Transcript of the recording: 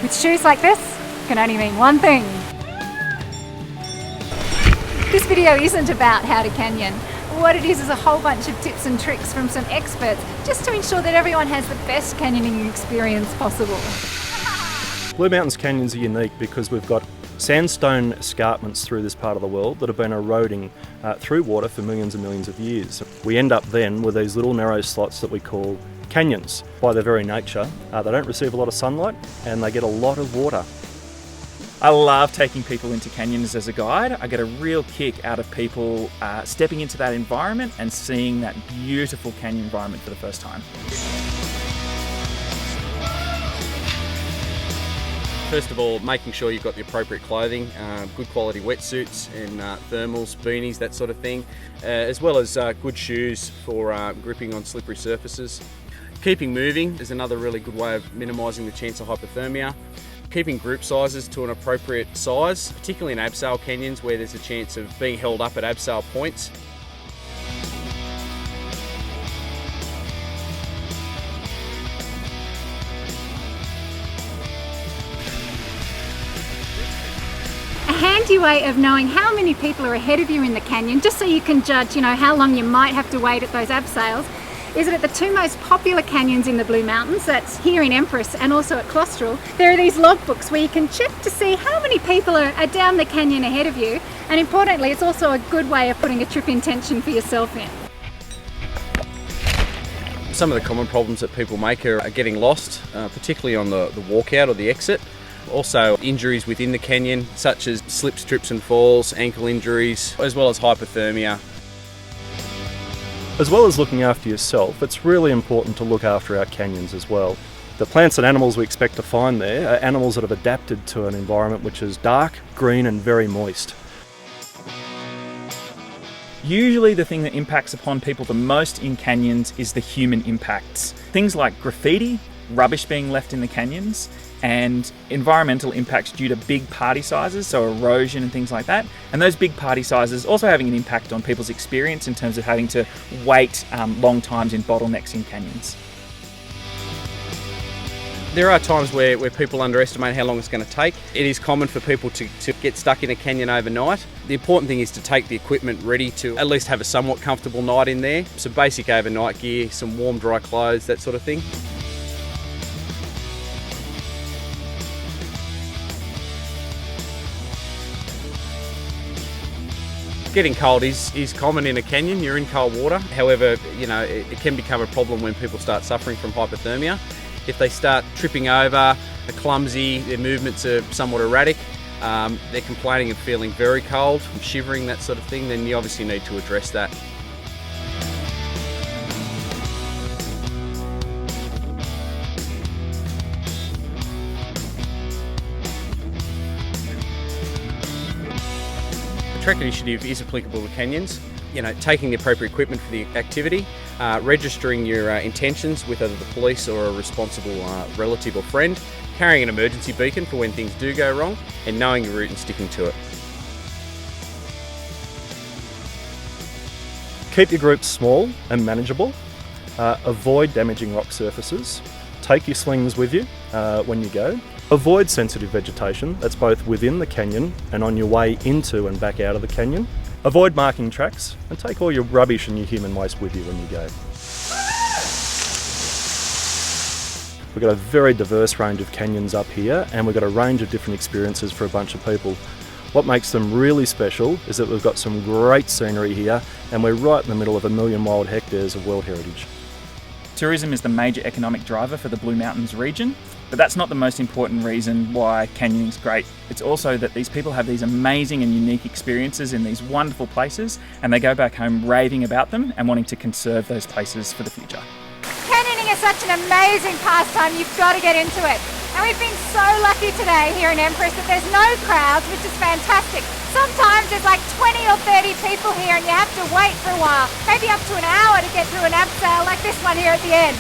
With shoes like this, it can only mean one thing. This video isn't about how to canyon. What it is a whole bunch of tips and tricks from some experts just to ensure that everyone has the best canyoning experience possible. Blue Mountains canyons are unique because we've got sandstone escarpments through this part of the world that have been eroding through water for millions and millions of years. We end up then with these little narrow slots that we call canyons. By their very nature, they don't receive a lot of sunlight and they get a lot of water. I love taking people into canyons as a guide. I get a real kick out of people stepping into that environment and seeing that beautiful canyon environment for the first time. First of all, making sure you've got the appropriate clothing, good quality wetsuits and thermals, beanies, that sort of thing, as well as good shoes for gripping on slippery surfaces. Keeping moving is another really good way of minimising the chance of hypothermia. Keeping group sizes to an appropriate size, particularly in abseil canyons where there's a chance of being held up at abseil points. A handy way of knowing how many people are ahead of you in the canyon, just so you can judge, how long you might have to wait at those abseils, is that at the two most popular canyons in the Blue Mountains, that's here in Empress and also at Clostrel, there are these logbooks where you can check to see how many people are down the canyon ahead of you, and importantly it's also a good way of putting a trip intention for yourself in. Some of the common problems that people make are getting lost, particularly on the walkout or the exit. Also injuries within the canyon such as slips, trips and falls, ankle injuries, as well as hypothermia. As well as looking after yourself, it's really important to look after our canyons as well. The plants and animals we expect to find there are animals that have adapted to an environment which is dark, green and very moist. Usually the thing that impacts upon people the most in canyons is the human impacts. Things like graffiti, rubbish being left in the canyons, and environmental impacts due to big party sizes, so erosion and things like that. And those big party sizes also having an impact on people's experience in terms of having to wait long times in bottlenecks in canyons. There are times where people underestimate how long it's going to take. It is common for people to get stuck in a canyon overnight. The important thing is to take the equipment ready to at least have a somewhat comfortable night in there. Some basic overnight gear, some warm dry clothes, that sort of thing. Getting cold is common in a canyon. You're in cold water. However, it can become a problem when people start suffering from hypothermia. If they start tripping over, are clumsy, their movements are somewhat erratic, they're complaining of feeling very cold, shivering, that sort of thing, then you obviously need to address that. The Trek Initiative is applicable to canyons. Taking the appropriate equipment for the activity, registering your intentions with either the police or a responsible relative or friend, carrying an emergency beacon for when things do go wrong, and knowing your route and sticking to it. Keep your groups small and manageable. Avoid damaging rock surfaces. Take your slings with you when you go. Avoid sensitive vegetation that's both within the canyon and on your way into and back out of the canyon. Avoid marking tracks and take all your rubbish and your human waste with you when you go. We've got a very diverse range of canyons up here and we've got a range of different experiences for a bunch of people. What makes them really special is that we've got some great scenery here and we're right in the middle of 1 million wild hectares of World Heritage. Tourism is the major economic driver for the Blue Mountains region, but that's not the most important reason why canyoning's great. It's also that these people have these amazing and unique experiences in these wonderful places and they go back home raving about them and wanting to conserve those places for the future. Canyoning is such an amazing pastime, you've got to get into it. And we've been so lucky today here in Empress that there's no crowds, which is fantastic. Sometimes there's like 20 or 30 people here and you have to wait for a while, maybe up to an hour to get through an abseil like this one here at the end.